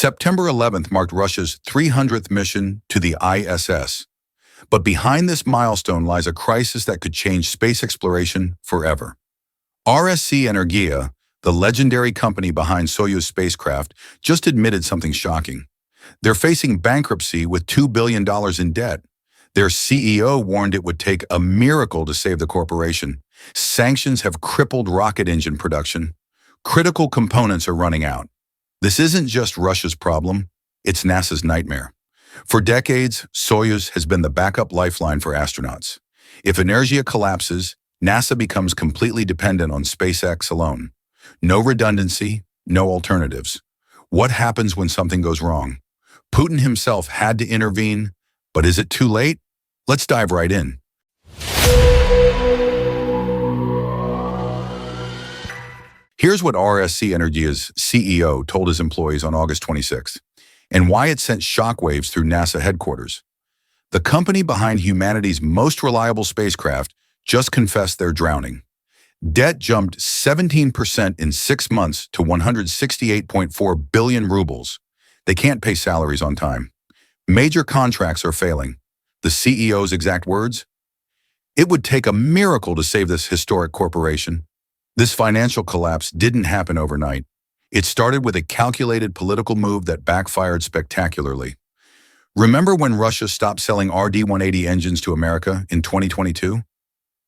September 11th marked Russia's 300th mission to the ISS. But behind this milestone lies a crisis that could change space exploration forever. RSC Energia, the legendary company behind Soyuz spacecraft, just admitted something shocking. They're facing bankruptcy with $2 billion in debt. Their CEO warned it would take a miracle to save the corporation. Sanctions have crippled rocket engine production. Critical components are running out. This isn't just Russia's problem, it's NASA's nightmare. For decades, Soyuz has been the backup lifeline for astronauts. If Energia collapses, NASA becomes completely dependent on SpaceX alone. No redundancy, no alternatives. What happens when something goes wrong? Putin himself had to intervene, but is it too late? Let's dive right in. Here's what RSC Energia's CEO told his employees on August 26th, and why it sent shockwaves through NASA headquarters. The company behind humanity's most reliable spacecraft just confessed they're drowning. Debt jumped 17% in 6 months to 168.4 billion rubles. They can't pay salaries on time. Major contracts are failing. The CEO's exact words? It would take a miracle to save this historic corporation. This financial collapse didn't happen overnight. It started with a calculated political move that backfired spectacularly. Remember when Russia stopped selling RD-180 engines to America in 2022?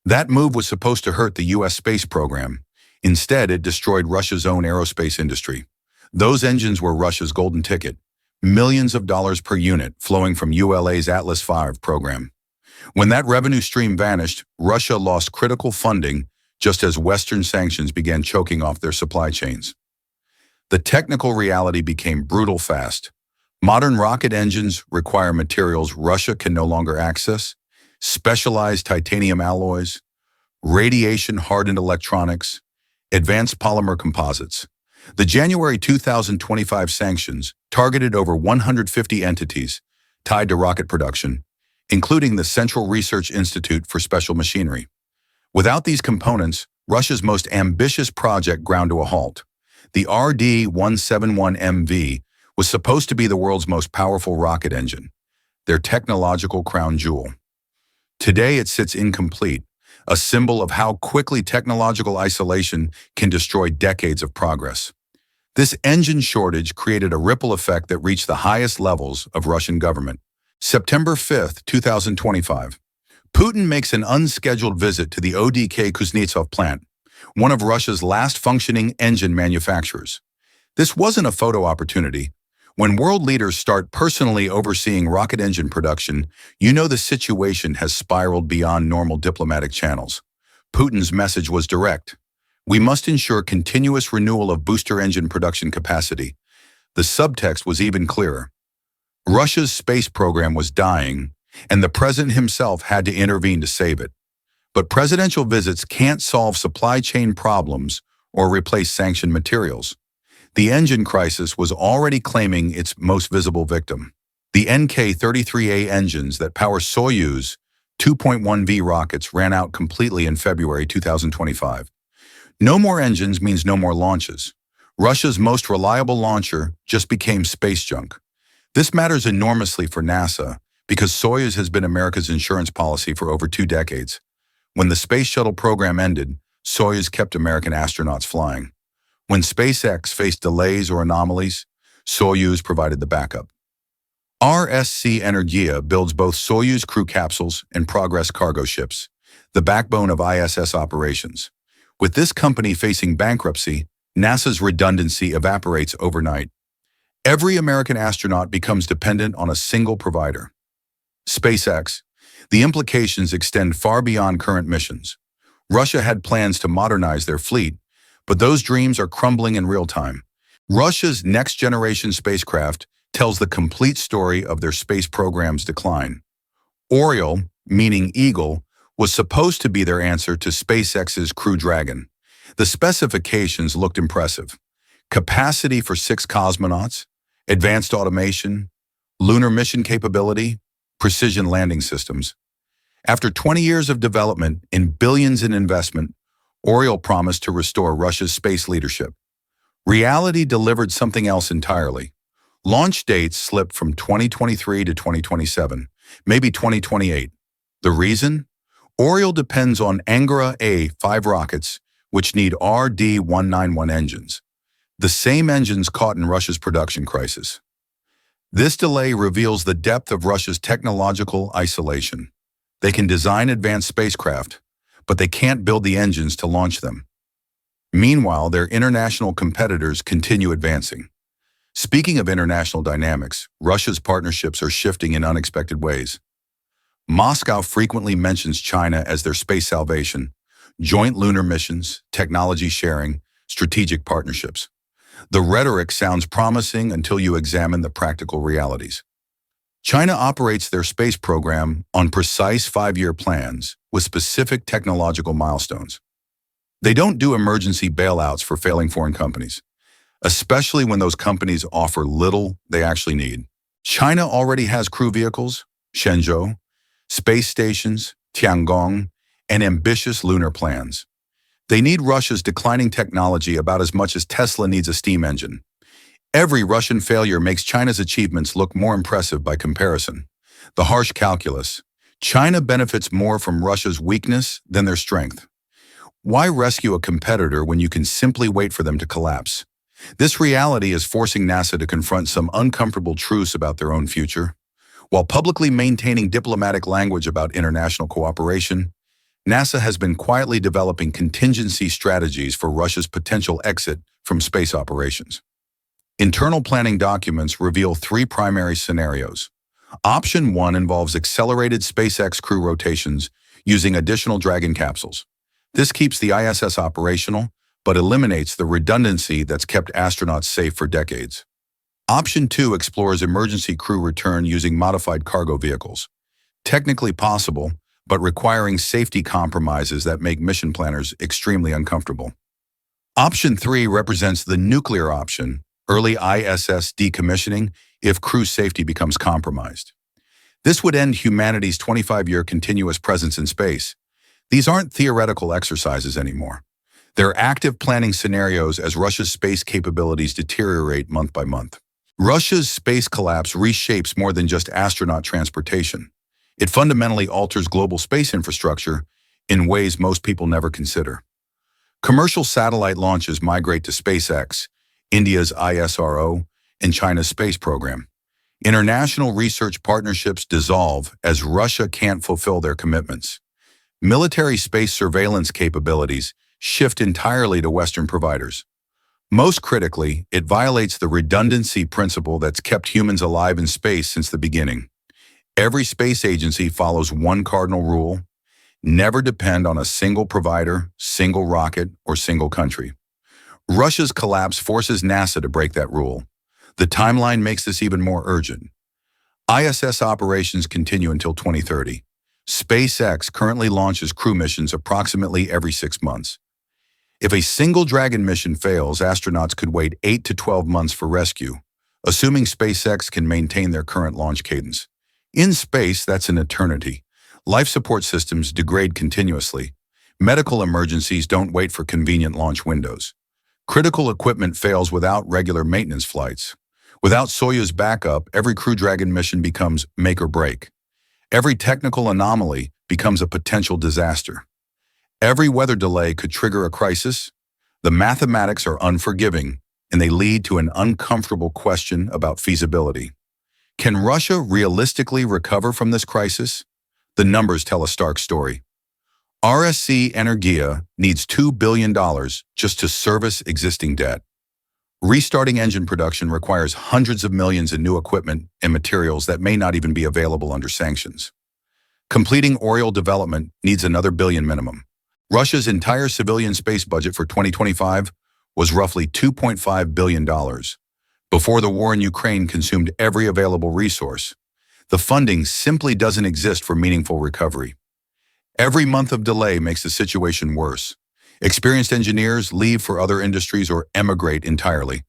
That move was supposed to hurt the U.S. space program. Instead, it destroyed Russia's own aerospace industry. Those engines were Russia's golden ticket, millions of dollars per unit flowing from ULA's Atlas V program. When that revenue stream vanished, Russia lost critical funding just as Western sanctions began choking off their supply chains. The technical reality became brutal fast. Modern rocket engines require materials Russia can no longer access, specialized titanium alloys, radiation-hardened electronics, advanced polymer composites. The January 2025 sanctions targeted over 150 entities tied to rocket production, including the Central Research Institute for Special Machinery. Without these components, Russia's most ambitious project ground to a halt. The RD-171MV was supposed to be the world's most powerful rocket engine, their technological crown jewel. Today it sits incomplete, a symbol of how quickly technological isolation can destroy decades of progress. This engine shortage created a ripple effect that reached the highest levels of Russian government. September 5, 2025. Putin makes an unscheduled visit to the ODK Kuznetsov plant, one of Russia's last functioning engine manufacturers. This wasn't a photo opportunity. When world leaders start personally overseeing rocket engine production, you know the situation has spiraled beyond normal diplomatic channels. Putin's message was direct. We must ensure continuous renewal of booster engine production capacity. The subtext was even clearer. Russia's space program was dying, and the president himself had to intervene to save it. But presidential visits can't solve supply chain problems or replace sanctioned materials. The engine crisis was already claiming its most visible victim. The NK-33A engines that power Soyuz 2.1V rockets ran out completely in February 2025. No more engines means no more launches. Russia's most reliable launcher just became space junk. This matters enormously for NASA because Soyuz has been America's insurance policy for over 2 decades. When the space shuttle program ended, Soyuz kept American astronauts flying. When SpaceX faced delays or anomalies, Soyuz provided the backup. RSC Energia builds both Soyuz crew capsules and Progress cargo ships, the backbone of ISS operations. With this company facing bankruptcy, NASA's redundancy evaporates overnight. Every American astronaut becomes dependent on a single provider. SpaceX. The implications extend far beyond current missions. Russia had plans to modernize their fleet, but those dreams are crumbling in real time. Russia's next-generation spacecraft tells the complete story of their space program's decline. Oriole, meaning eagle, was supposed to be their answer to SpaceX's Crew Dragon. The specifications looked impressive. Capacity for 6 cosmonauts, advanced automation, lunar mission capability, precision landing systems. After 20 years of development and billions in investment, Oriole promised to restore Russia's space leadership. Reality delivered something else entirely. Launch dates slip from 2023 to 2027, maybe 2028. The reason? Oriole depends on Angara A-5 rockets, which need RD-191 engines, the same engines caught in Russia's production crisis. This delay reveals the depth of Russia's technological isolation. They can design advanced spacecraft, but they can't build the engines to launch them. Meanwhile, their international competitors continue advancing. Speaking of international dynamics, Russia's partnerships are shifting in unexpected ways. Moscow frequently mentions China as their space salvation, joint lunar missions, technology sharing, strategic partnerships. The rhetoric sounds promising until you examine the practical realities. China operates their space program on precise 5-year plans with specific technological milestones. They don't do emergency bailouts for failing foreign companies, especially when those companies offer little they actually need. China already has crew vehicles, Shenzhou, space stations, Tiangong, and ambitious lunar plans. They need Russia's declining technology about as much as Tesla needs a steam engine. Every Russian failure makes China's achievements look more impressive by comparison. The harsh calculus: China benefits more from Russia's weakness than their strength. Why rescue a competitor when you can simply wait for them to collapse? This reality is forcing NASA to confront some uncomfortable truths about their own future. While publicly maintaining diplomatic language about international cooperation, NASA has been quietly developing contingency strategies for Russia's potential exit from space operations. Internal planning documents reveal 3 primary scenarios. Option 1 involves accelerated SpaceX crew rotations using additional Dragon capsules. This keeps the ISS operational, but eliminates the redundancy that's kept astronauts safe for decades. Option 2 explores emergency crew return using modified cargo vehicles. Technically possible, but requiring safety compromises that make mission planners extremely uncomfortable. Option 3 represents the nuclear option, early ISS decommissioning if crew safety becomes compromised. This would end humanity's 25-year continuous presence in space. These aren't theoretical exercises anymore. They're active planning scenarios as Russia's space capabilities deteriorate month by month. Russia's space collapse reshapes more than just astronaut transportation. It fundamentally alters global space infrastructure in ways most people never consider. Commercial satellite launches migrate to SpaceX, India's ISRO, and China's space program. International research partnerships dissolve as Russia can't fulfill their commitments. Military space surveillance capabilities shift entirely to Western providers. Most critically, it violates the redundancy principle that's kept humans alive in space since the beginning. Every space agency follows one cardinal rule: never depend on a single provider, single rocket, or single country. Russia's collapse forces NASA to break that rule. The timeline makes this even more urgent. ISS operations continue until 2030. SpaceX currently launches crew missions approximately every 6 months. If a single Dragon mission fails, astronauts could wait 8 to 12 months for rescue, assuming SpaceX can maintain their current launch cadence. In space, that's an eternity. Life support systems degrade continuously. Medical emergencies don't wait for convenient launch windows. Critical equipment fails without regular maintenance flights. Without Soyuz backup, every Crew Dragon mission becomes make or break. Every technical anomaly becomes a potential disaster. Every weather delay could trigger a crisis. The mathematics are unforgiving, and they lead to an uncomfortable question about feasibility. Can Russia realistically recover from this crisis? The numbers tell a stark story. RSC Energia needs $2 billion just to service existing debt. Restarting engine production requires hundreds of millions in new equipment and materials that may not even be available under sanctions. Completing Oriole development needs another billion minimum. Russia's entire civilian space budget for 2025 was roughly $2.5 billion. Before the war in Ukraine consumed every available resource, the funding simply doesn't exist for meaningful recovery. Every month of delay makes the situation worse. Experienced engineers leave for other industries or emigrate entirely.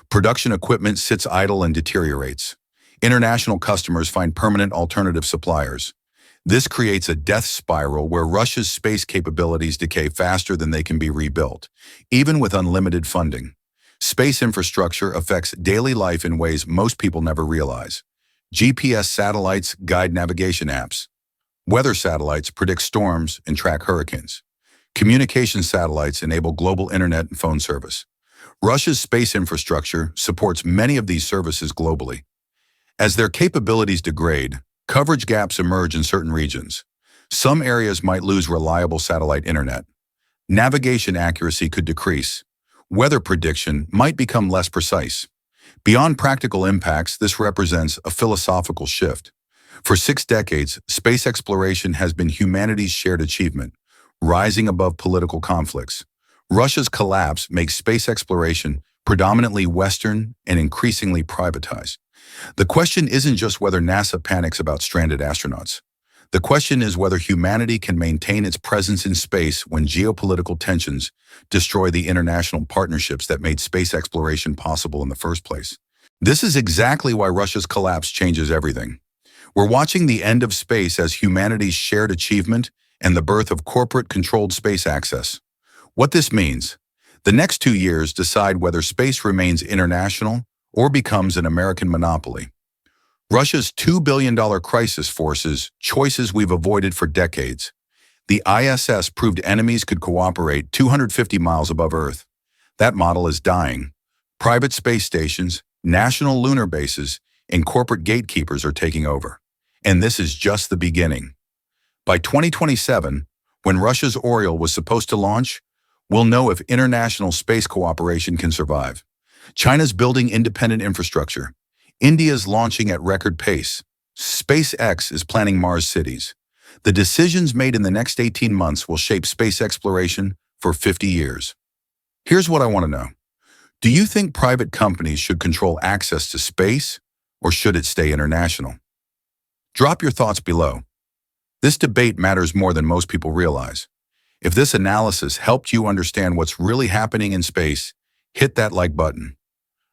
Production equipment sits idle and deteriorates. International customers find permanent alternative suppliers. This creates a death spiral where Russia's space capabilities decay faster than they can be rebuilt, even with unlimited funding. Space infrastructure affects daily life in ways most people never realize. GPS satellites guide navigation apps. Weather satellites predict storms and track hurricanes. Communication satellites enable global internet and phone service. Russia's space infrastructure supports many of these services globally. As their capabilities degrade, coverage gaps emerge in certain regions. Some areas might lose reliable satellite internet. Navigation accuracy could decrease. Weather prediction might become less precise. Beyond practical impacts, this represents a philosophical shift. For 6 decades, space exploration has been humanity's shared achievement, rising above political conflicts. Russia's collapse makes space exploration predominantly Western and increasingly privatized. The question isn't just whether NASA panics about stranded astronauts. The question is whether humanity can maintain its presence in space when geopolitical tensions destroy the international partnerships that made space exploration possible in the first place. This is exactly why Russia's collapse changes everything. We're watching the end of space as humanity's shared achievement and the birth of corporate-controlled space access. What this means: the next 2 years decide whether space remains international or becomes an American monopoly. Russia's $2 billion crisis forces choices we've avoided for decades. The ISS proved enemies could cooperate 250 miles above Earth. That model is dying. Private space stations, national lunar bases, and corporate gatekeepers are taking over. And this is just the beginning. By 2027, when Russia's Oriole was supposed to launch, we'll know if international space cooperation can survive. China's building independent infrastructure. India's launching at record pace. SpaceX is planning Mars cities. The decisions made in the next 18 months will shape space exploration for 50 years. Here's what I want to know. Do you think private companies should control access to space, or should it stay international? Drop your thoughts below. This debate matters more than most people realize. If this analysis helped you understand what's really happening in space, hit that like button.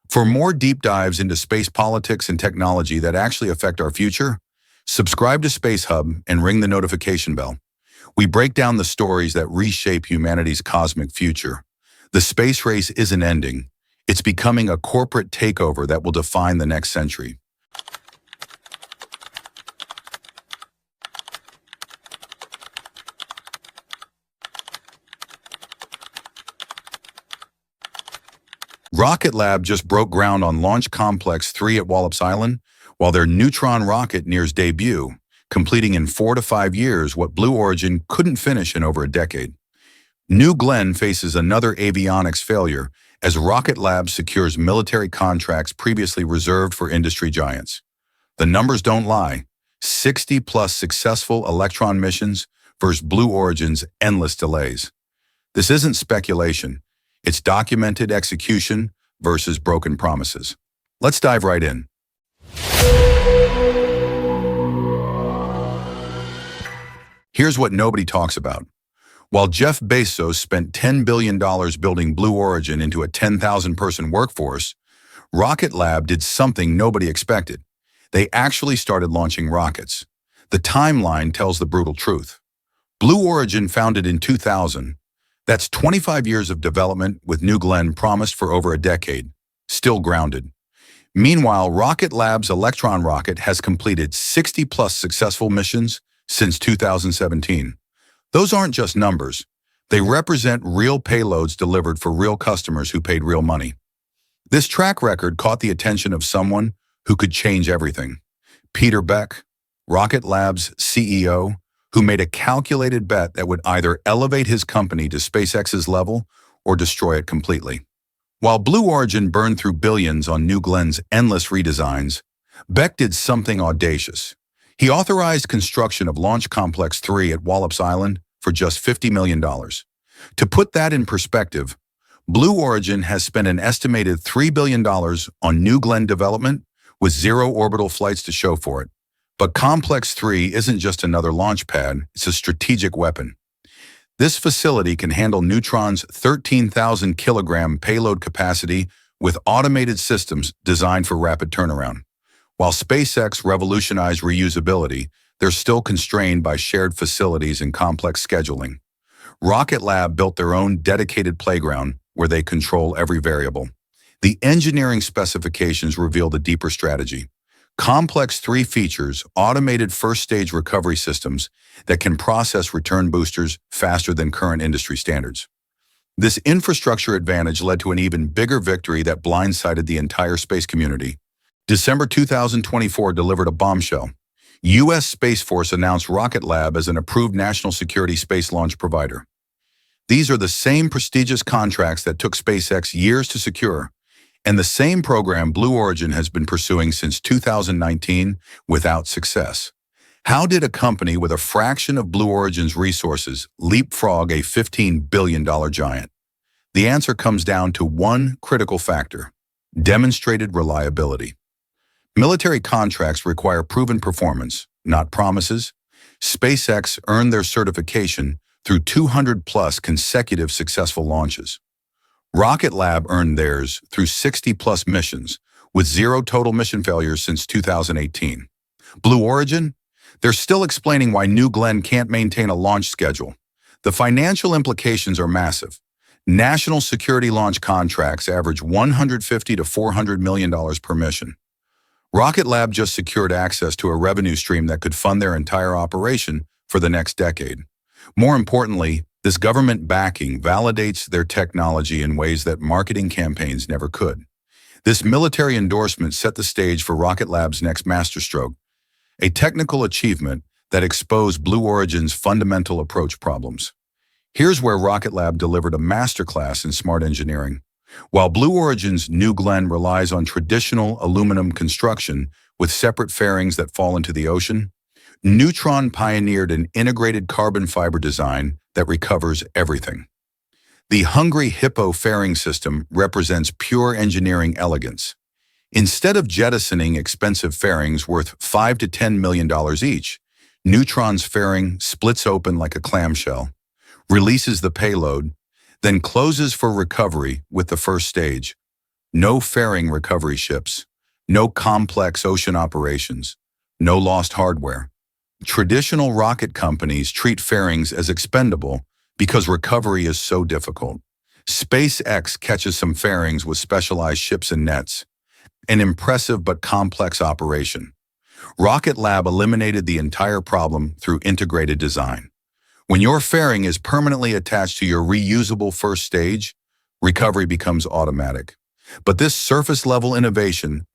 For more deep dives into space politics and technology that actually affect our future, subscribe to Space Hub and ring the notification bell. We break down the stories that reshape humanity's cosmic future. The space race isn't ending. It's becoming a corporate takeover that will define the next century. Rocket Lab just broke ground on Launch Complex 3 at Wallops Island, while their Neutron rocket nears debut, completing in 4 to 5 years what Blue Origin couldn't finish in over a decade. New Glenn faces another avionics failure as Rocket Lab secures military contracts previously reserved for industry giants. The numbers don't lie. 60-plus successful Electron missions versus Blue Origin's endless delays. This isn't speculation. It's documented execution versus broken promises. Let's dive right in. Here's what nobody talks about. While Jeff Bezos spent $10 billion building Blue Origin into a 10,000-person workforce, Rocket Lab did something nobody expected. They actually started launching rockets. The timeline tells the brutal truth. Blue Origin, founded in 2000, that's 25 years of development with New Glenn promised for over a decade, still grounded. Meanwhile, Rocket Lab's Electron rocket has completed 60-plus successful missions since 2017. Those aren't just numbers. They represent real payloads delivered for real customers who paid real money. This track record caught the attention of someone who could change everything. Peter Beck, Rocket Lab's CEO, who made a calculated bet that would either elevate his company to SpaceX's level or destroy it completely. While Blue Origin burned through billions on New Glenn's endless redesigns, Beck did something audacious. He authorized construction of Launch Complex 3 at Wallops Island for just $50 million. To put that in perspective, Blue Origin has spent an estimated $3 billion on New Glenn development with 0 orbital flights to show for it. But Complex 3 isn't just another launch pad, it's a strategic weapon. This facility can handle Neutron's 13,000-kilogram payload capacity with automated systems designed for rapid turnaround. While SpaceX revolutionized reusability, they're still constrained by shared facilities and complex scheduling. Rocket Lab built their own dedicated playground where they control every variable. The engineering specifications revealed a deeper strategy. Complex 3 features, automated first-stage recovery systems that can process return boosters faster than current industry standards. This infrastructure advantage led to an even bigger victory that blindsided the entire space community. December 2024 delivered a bombshell. U.S. Space Force announced Rocket Lab as an approved national security space launch provider. These are the same prestigious contracts that took SpaceX years to secure, and the same program Blue Origin has been pursuing since 2019 without success. How did a company with a fraction of Blue Origin's resources leapfrog a $15 billion giant? The answer comes down to one critical factor: demonstrated reliability. Military contracts require proven performance, not promises. SpaceX earned their certification through 200-plus consecutive successful launches. Rocket Lab earned theirs through 60-plus missions, with 0 total mission failures since 2018. Blue Origin? They're still explaining why New Glenn can't maintain a launch schedule. The financial implications are massive. National security launch contracts average $150 to $400 million per mission. Rocket Lab just secured access to a revenue stream that could fund their entire operation for the next decade. More importantly, this government backing validates their technology in ways that marketing campaigns never could. This military endorsement set the stage for Rocket Lab's next masterstroke, a technical achievement that exposed Blue Origin's fundamental approach problems. Here's where Rocket Lab delivered a masterclass in smart engineering. While Blue Origin's New Glenn relies on traditional aluminum construction with separate fairings that fall into the ocean, Neutron pioneered an integrated carbon fiber design that recovers everything. The Hungry Hippo fairing system represents pure engineering elegance. Instead of jettisoning expensive fairings worth $5 to $10 million each, Neutron's fairing splits open like a clamshell, releases the payload, then closes for recovery with the first stage. No fairing recovery ships, no complex ocean operations, no lost hardware. Traditional rocket companies treat fairings as expendable because recovery is so difficult. SpaceX catches some fairings with specialized ships and nets, an impressive but complex operation. Rocket Lab eliminated the entire problem through integrated design. When your fairing is permanently attached to your reusable first stage, recovery becomes automatic. But this surface-level innovation